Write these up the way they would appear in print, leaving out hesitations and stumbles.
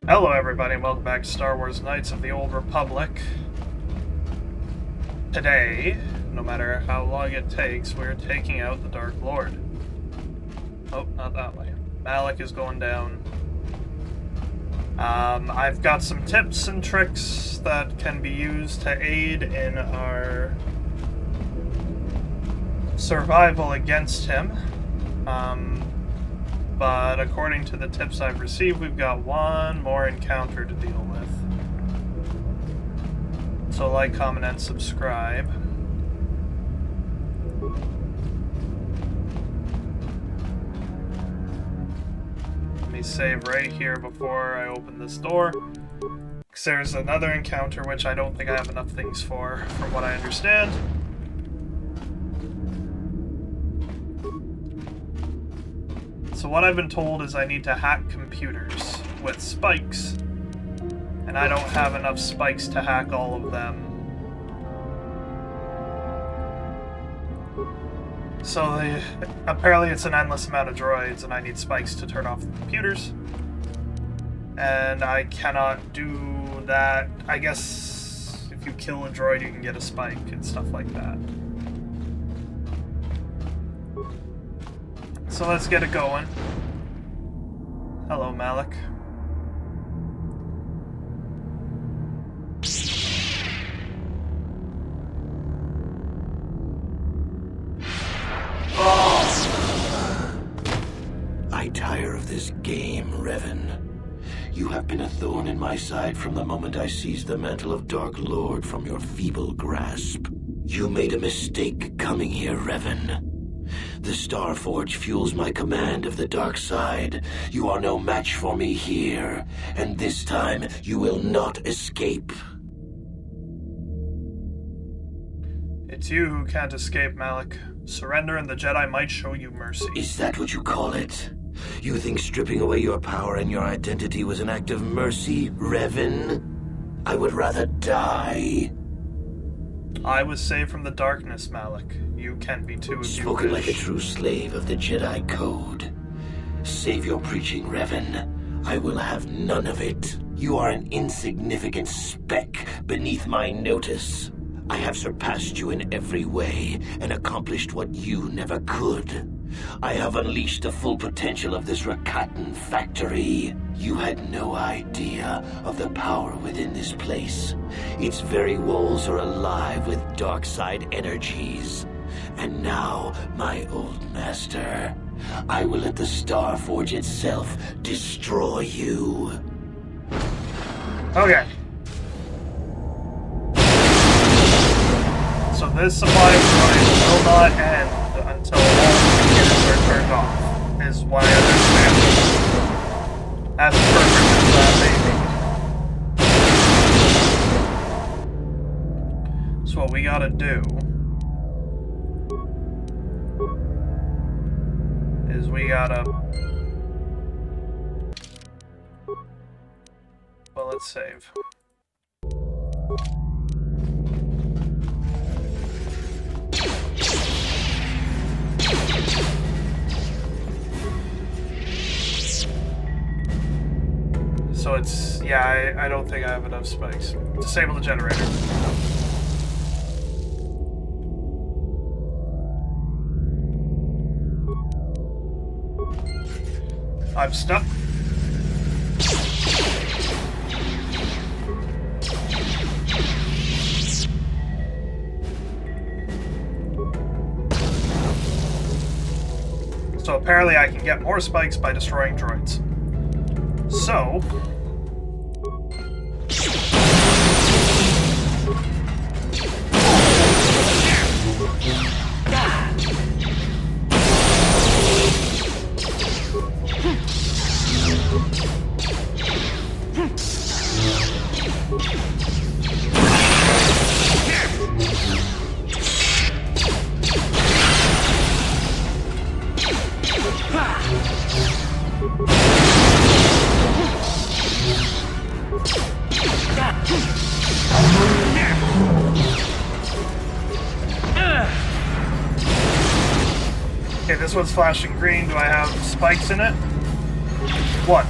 Hello everybody and welcome back to Star Wars Knights of the Old Republic. Today, no matter how long it takes, we're taking out the Dark Lord. Oh, not that way. Malak is going down. I've got some tips and tricks that can be used to aid in our survival against him. But according to the tips I've received, we've got one more encounter to deal with. So like, comment, and subscribe. Let me save right here before I open this door. Because there's another encounter which I don't think I have enough things for, from what I understand. So what I've been told is I need to hack computers with spikes, and I don't have enough spikes to hack all of them. So apparently it's an endless amount of droids, and I need spikes to turn off the computers. And I cannot do that. I guess if you kill a droid, you can get a spike and stuff like that. So let's get it going. Hello, Malak. I tire of this game, Revan. You have been a thorn in my side from the moment I seized the mantle of Dark Lord from your feeble grasp. You made a mistake coming here, Revan. The Starforge fuels my command of the dark side. You are no match for me here, and this time you will not escape. It's you who can't escape, Malak. Surrender and the Jedi might show you mercy. Is that what you call it? You think stripping away your power and your identity was an act of mercy, Revan? I would rather die. I was saved from the darkness, Malak. You can be too if you Spoken wish. like a true slave of the Jedi Code. Save your preaching, Revan. I will have none of it. You are an insignificant speck beneath my notice. I have surpassed you in every way and accomplished what you never could. I have unleashed the full potential of this Rakatan factory. You had no idea of the power within this place. Its very walls are alive with dark side energies. And now, my old master, I will let the Starforge itself destroy you. Okay. So this supply of droids will not end until all computers are turned off, is what I understand. As perfect as that may be. So what we gotta do is we gotta... Well, let's save. So it's, yeah, I don't think I have enough spikes. Disable the generator. I'm stuck. So apparently I can get more spikes by destroying droids. So... Okay, this one's flashing green. Do I have spikes in it? What?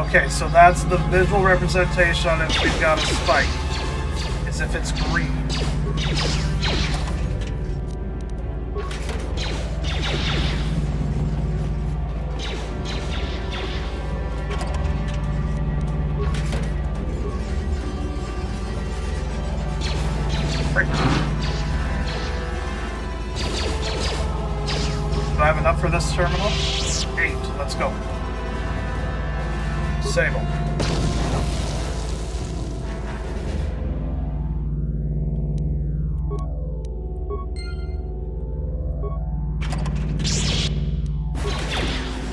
Okay, so that's the visual representation on if we've got a spike. Is if it's green. Do I have enough for this terminal? 8. Let's go. Sable.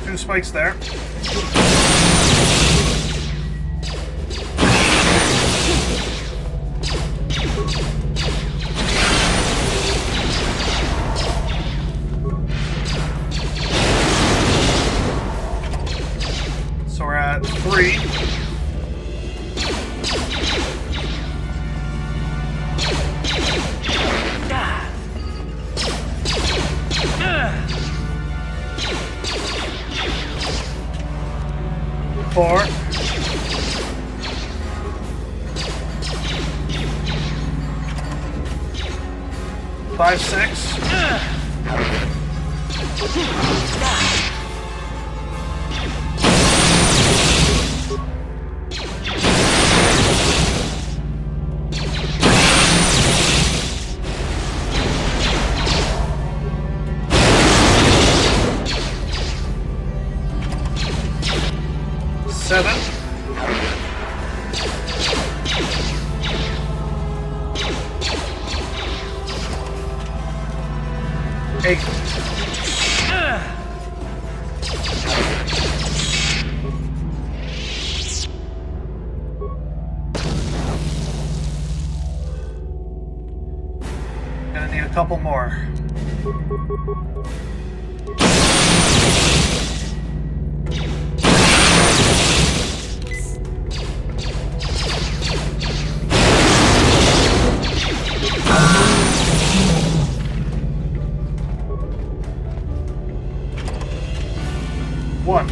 Two spikes there. So we're at 3. Four. 5, 6. 7. 8. 'Gonna need a couple more. One.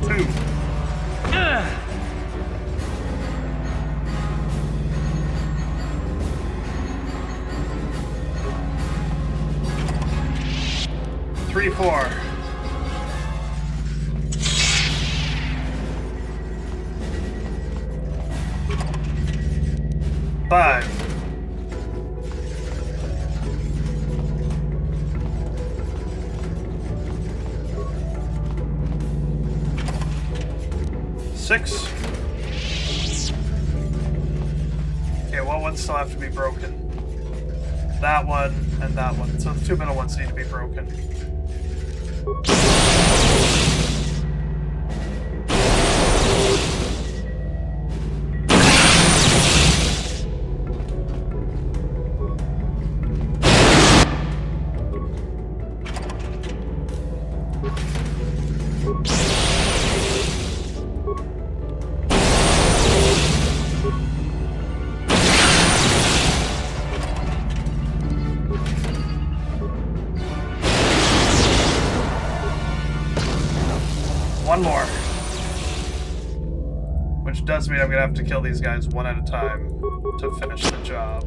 Two. Three, 4. 5. 6. Okay, what ones still have to be broken? That one and that one. So the 2 middle ones need to be broken. One more. Which does mean I'm gonna have to kill these guys one at a time to finish the job.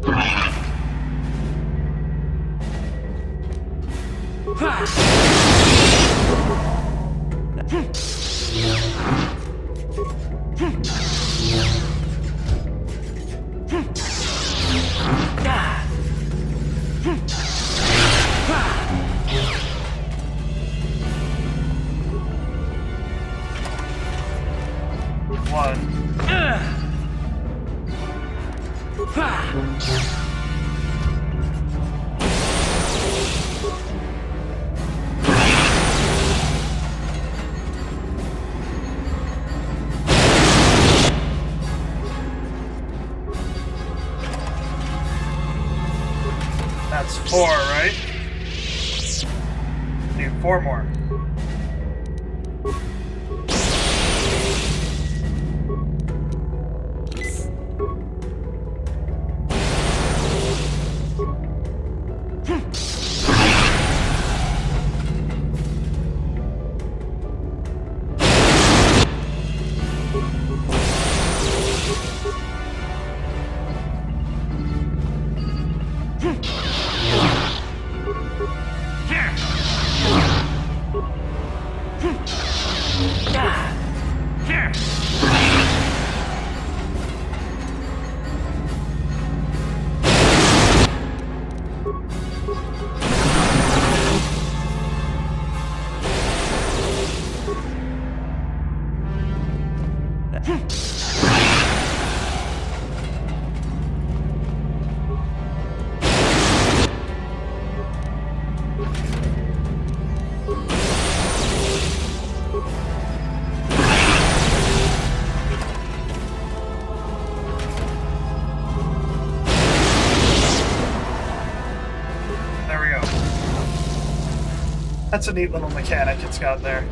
That's 4, right? Need 4 more. That's a neat little mechanic it's got there.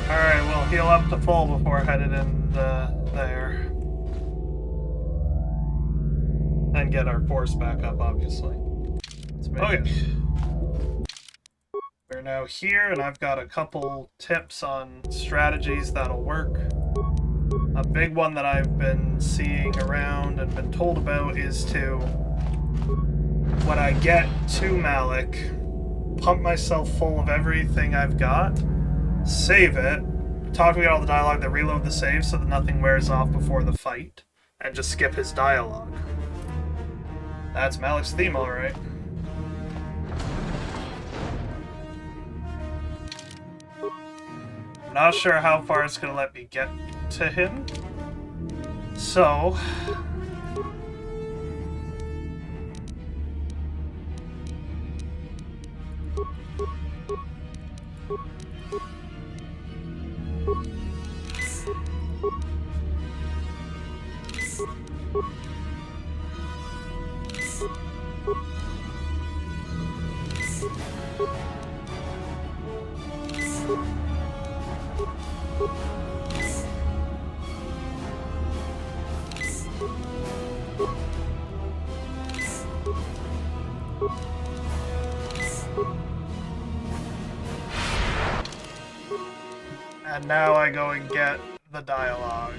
Alright, we'll heal up to full before headed in there. And get our force back up, obviously. Okay. We're now here, and I've got a couple tips on strategies that'll work. A big one that I've been seeing around and been told about is to, when I get to Malak, pump myself full of everything I've got, save it, talk about all the dialogue, then reload the save so that nothing wears off before the fight, and just skip his dialogue. That's Malak's theme, alright. I'm not sure how far it's going to let me get to him, so... And now I go and get the dialogue.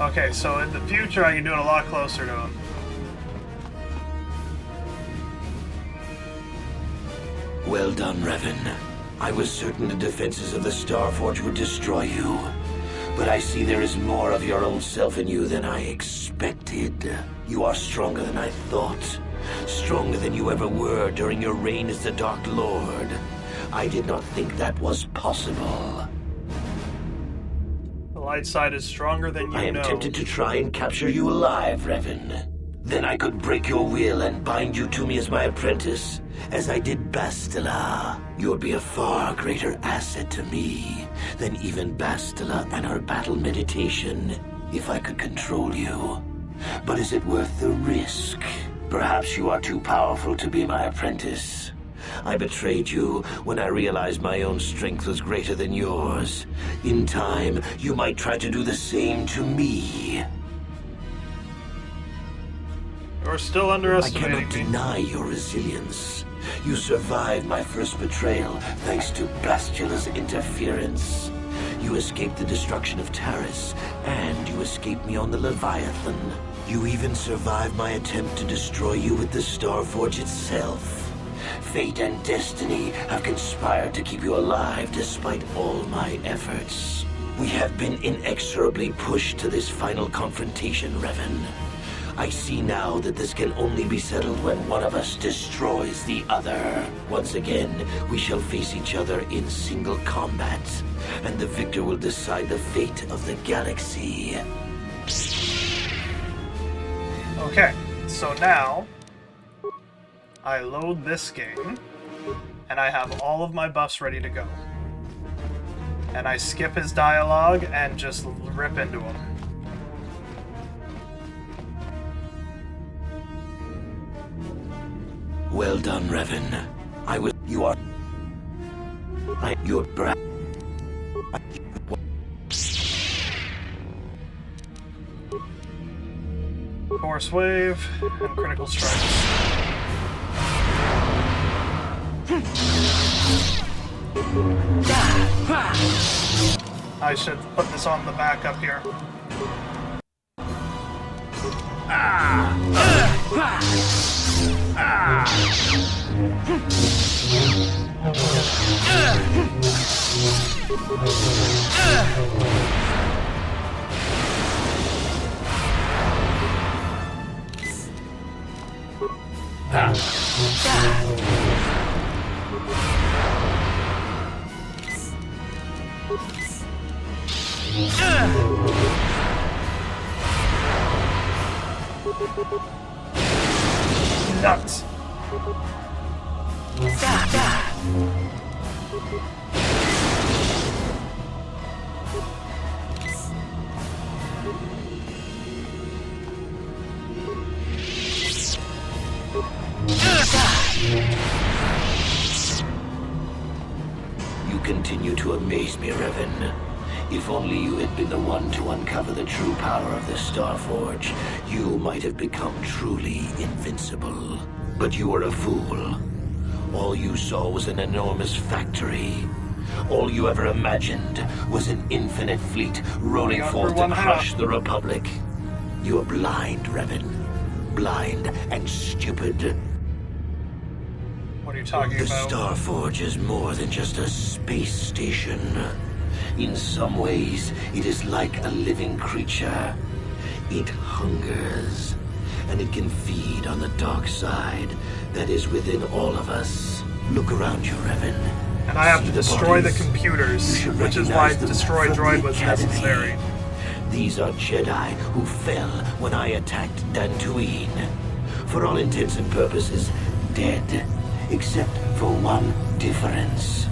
Okay, so in the future I can do it a lot closer to him. Well done, Revan. I was certain the defenses of the Starforge would destroy you. But I see there is more of your old self in you than I expected. You are stronger than I thought. Stronger than you ever were during your reign as the Dark Lord. I did not think that was possible. The light side is stronger than you know. I am tempted to try and capture you alive, Revan. Then I could break your will and bind you to me as my apprentice, as I did Bastilla. You would be a far greater asset to me than even Bastilla and her battle meditation, if I could control you. But is it worth the risk? Perhaps you are too powerful to be my apprentice. I betrayed you when I realized my own strength was greater than yours. In time, you might try to do the same to me. You're still underestimating me. I cannot deny your resilience. You survived my first betrayal thanks to Bastilla's interference. You escaped the destruction of Taris, and you escaped me on the Leviathan. You even survived my attempt to destroy you with the Starforge itself. Fate and destiny have conspired to keep you alive despite all my efforts. We have been inexorably pushed to this final confrontation, Revan. I see now that this can only be settled when one of us destroys the other. Once again, we shall face each other in single combat, and the victor will decide the fate of the galaxy. Okay, so now I load this game, and I have all of my buffs ready to go. And I skip his dialogue and just rip into him. Well done, Revan. You are... Your bra... Force wave and critical strikes. I should put this on the back up here. Nuts. You continue to amaze me, Revan. If only you had been the one to uncover the true power of the Starforge, you might have become truly invincible. But you were a fool. All you saw was an enormous factory. All you ever imagined was an infinite fleet rolling forth to crush the Republic. You are blind, Revan. Blind and stupid. What are you talking The about? Starforge is more than just a space station. In some ways, it is like a living creature. It hungers, and it can feed on the dark side that is within all of us. Look around you, Revan. And I have See to the destroy the bodies? computers, You should which is why recognize them Destroy from Droid the was Academy. necessary. These are Jedi who fell when I attacked Dantooine. For all intents and purposes, dead. Except for one difference.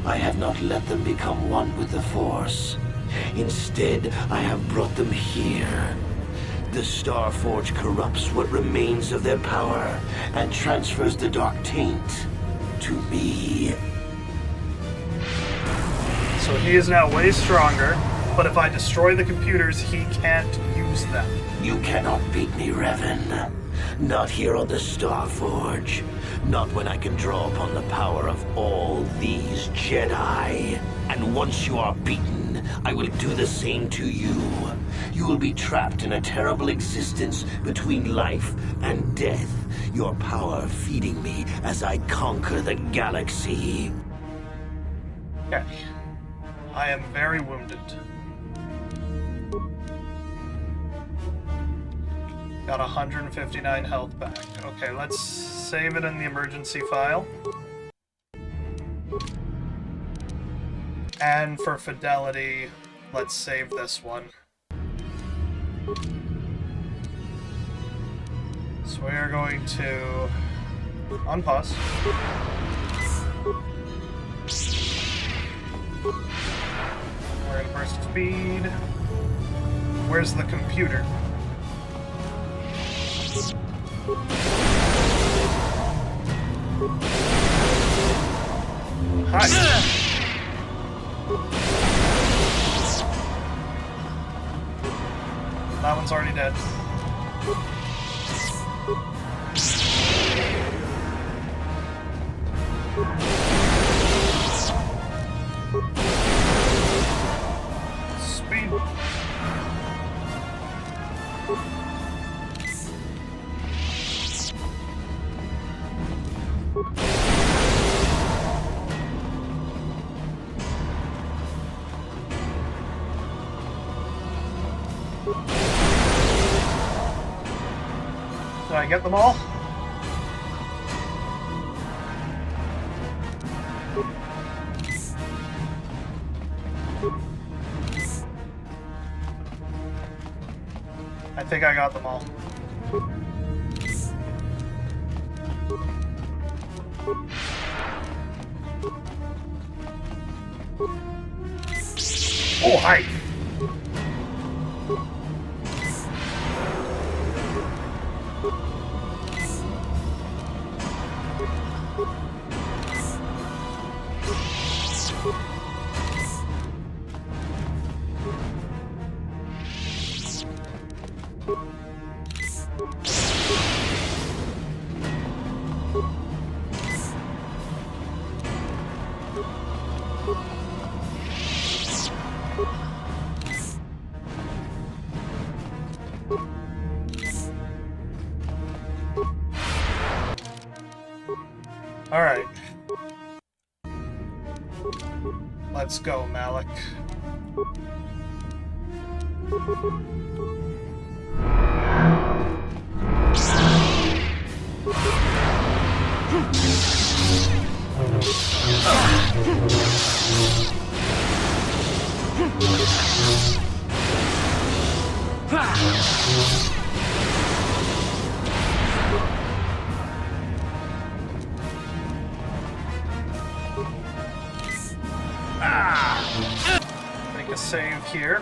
I have not let them become one with the Force. Instead, I have brought them here. The Starforge corrupts what remains of their power and transfers the dark taint to me. So he is now way stronger, but if I destroy the computers, he can't use them. You cannot beat me, Revan. Not here on the Starforge. Not when I can draw upon the power of all these Jedi. And once you are beaten, I will do the same to you. You will be trapped in a terrible existence between life and death. Your power feeding me as I conquer the galaxy. Okay. I am very wounded. Got 159 health back. Okay, let's save it in the emergency file. And for fidelity, let's save this one. So we are going to unpause. We're in burst speed. Where's the computer? Hi. That one's already dead. Speed. Did I get them all? I think I got them all. Oh, hi! Alright. Let's go, Malak. Make a save here.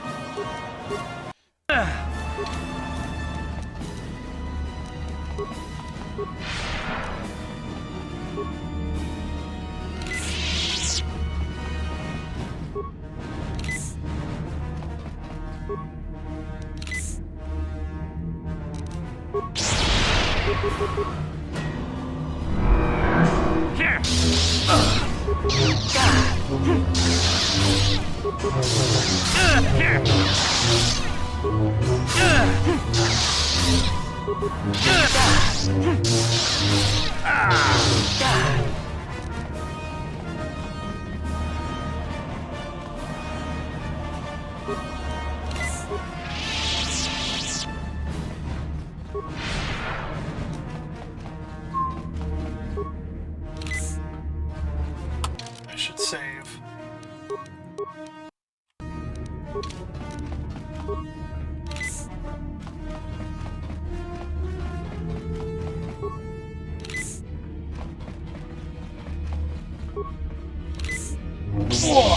I should save. Whoa.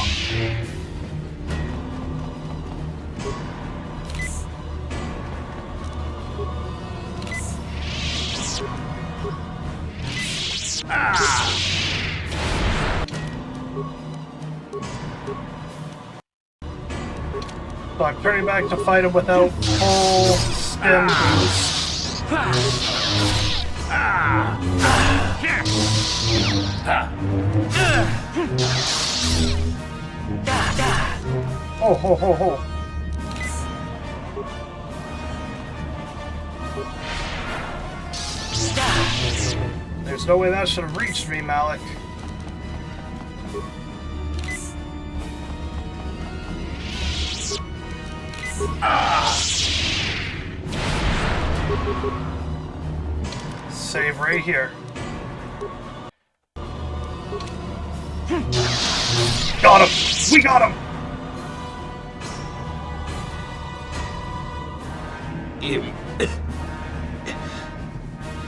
So I'm turning back to fight him without full stem boost. Oh, ho, ho, ho. There's no way that should have reached me, Malak. Save right here. Got him! We got him!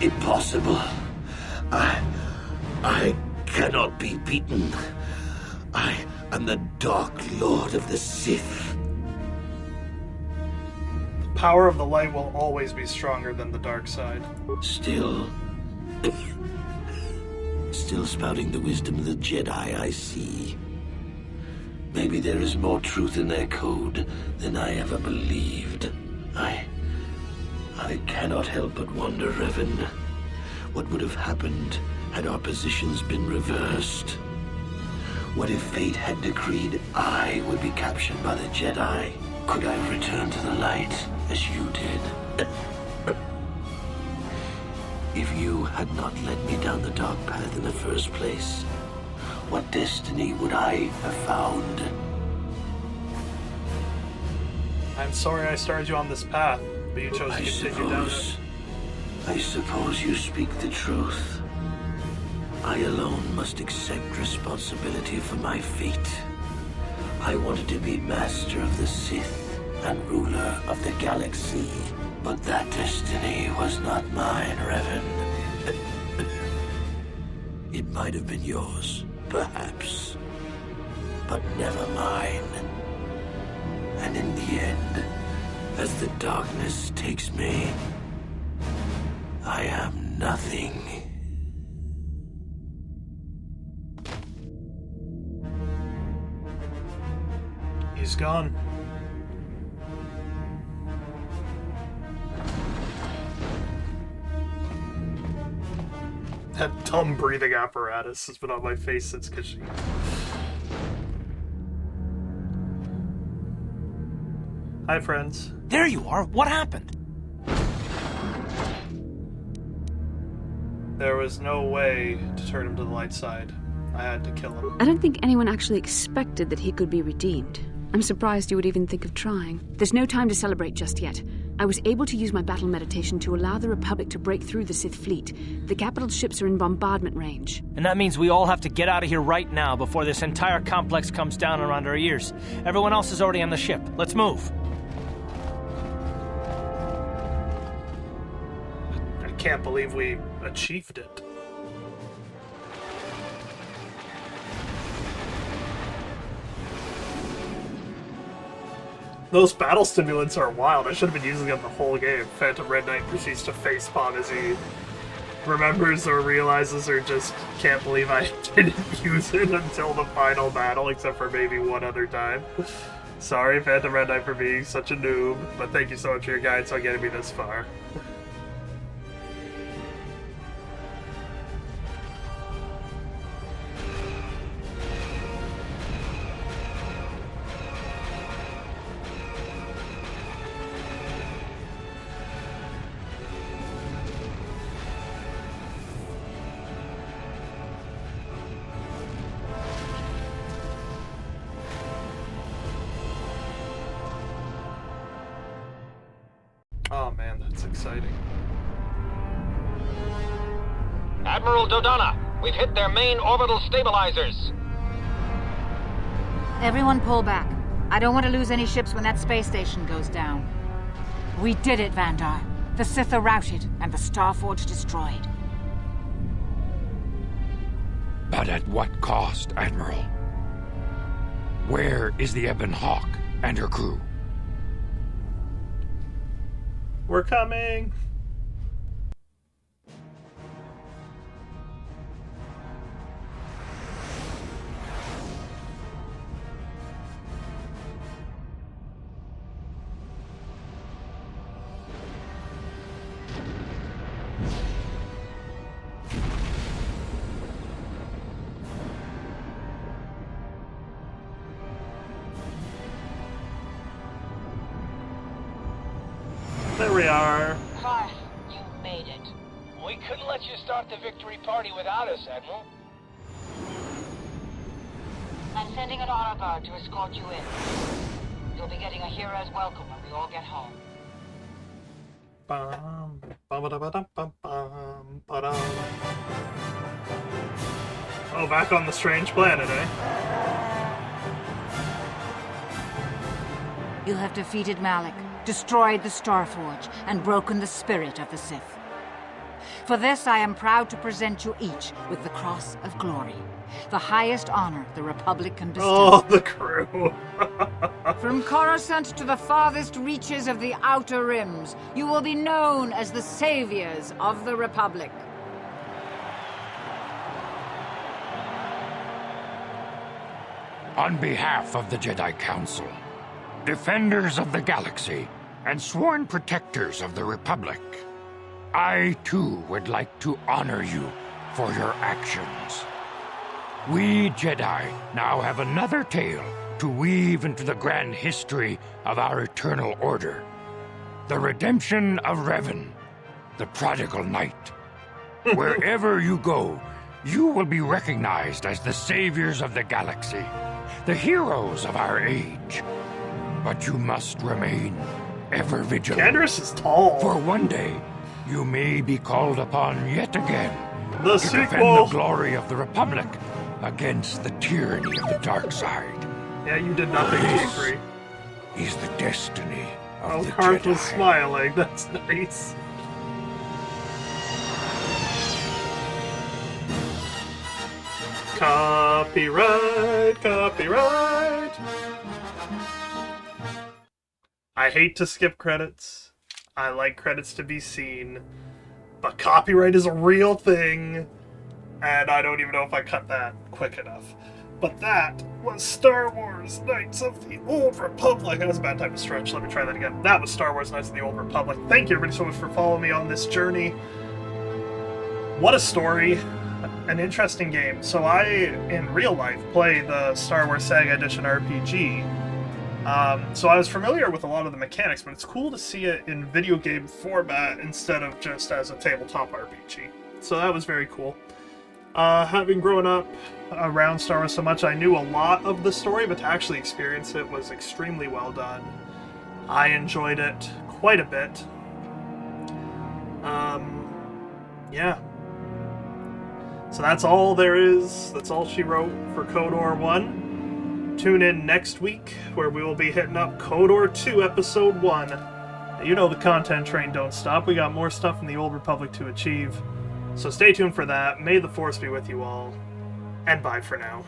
Impossible. I cannot be beaten. I am the Dark Lord of the Sith. The power of the light will always be stronger than the dark side. Still spouting the wisdom of the Jedi, I see. Maybe there is more truth in their code than I ever believed. I cannot help but wonder, Revan, what would have happened had our positions been reversed? What if fate had decreed I would be captured by the Jedi? Could I return to the light as you did? If you had not led me down the dark path in the first place, what destiny would I have found? I'm sorry I started you on this path, but you chose to continue down it. I suppose you speak the truth. I alone must accept responsibility for my fate. I wanted to be master of the Sith and ruler of the galaxy, but that destiny was not mine, Revan. It might have been yours, perhaps, but never mine. And in the end, as the darkness takes me, I am nothing. He's gone. That dumb breathing apparatus has been on my face since Kashyyyk. Hi, friends. There you are. What happened? There was no way to turn him to the light side. I had to kill him. I don't think anyone actually expected that he could be redeemed. I'm surprised you would even think of trying. There's no time to celebrate just yet. I was able to use my battle meditation to allow the Republic to break through the Sith fleet. The capital's ships are in bombardment range. And that means we all have to get out of here right now before this entire complex comes down around our ears. Everyone else is already on the ship. Let's move. I can't believe we achieved it. Those battle stimulants are wild. I should have been using them the whole game. Phantom Red Knight proceeds to facepalm as he remembers or realizes or just can't believe I didn't use it until the final battle, except for maybe one other time. Sorry, Phantom Red Knight, for being such a noob, but thank you so much for your guidance on getting me this far. Oh man, that's exciting. Admiral Dodonna, we've hit their main orbital stabilizers. Everyone pull back. I don't want to lose any ships when that space station goes down. We did it, Vandar. The Sith are routed and the Starforge destroyed. But at what cost, Admiral? Where is the Ebon Hawk and her crew? We're coming! There we are. Darth, you made it. We couldn't let you start the victory party without us, Admiral. I'm sending an honor guard to escort you in. You'll be getting a hero's welcome when we all get home. Bum, ba-ba-da-ba-dum, bum, bum, ba-dum. Oh, back on the strange planet, eh? You have defeated Malak, destroyed the Starforge, and broken the spirit of the Sith. For this, I am proud to present you each with the Cross of Glory, the highest honor the Republic can bestow. Oh, the crew. From Coruscant to the farthest reaches of the Outer Rims, you will be known as the saviors of the Republic. On behalf of the Jedi Council, defenders of the galaxy, and sworn protectors of the Republic, I too would like to honor you for your actions. We Jedi now have another tale to weave into the grand history of our eternal order. The redemption of Revan, the prodigal knight. Wherever you go, you will be recognized as the saviors of the galaxy, the heroes of our age. But you must remain ever vigilant. Canderous is tall. For one day, you may be called upon yet again The to defend sequel. the glory of the Republic against the tyranny of the dark side. Yeah, you did nothing, This G3. is the destiny of Oh, the Karth Jedi. was smiling. That's nice. Copyright, copyright. I hate to skip credits. I like credits to be seen. But copyright is a real thing. And I don't even know if I cut that quick enough. But that was Star Wars Knights of the Old Republic. That was a bad time to stretch. Let me try that again. That was Star Wars Knights of the Old Republic. Thank you everybody so much for following me on this journey. What a story. An interesting game. So I, in real life, play the Star Wars Saga Edition RPG. So I was familiar with a lot of the mechanics, but it's cool to see it in video game format instead of just as a tabletop RPG. So that was very cool. Having grown up around Star Wars so much, I knew a lot of the story, but to actually experience it was extremely well done. I enjoyed it quite a bit. Yeah. So that's all there is. That's all she wrote for KOTOR 1. Tune in next week, where we will be hitting up KOTOR 2, Episode 1. You know the content train don't stop. We got more stuff in the Old Republic to achieve. So stay tuned for that. May the Force be with you all. And bye for now.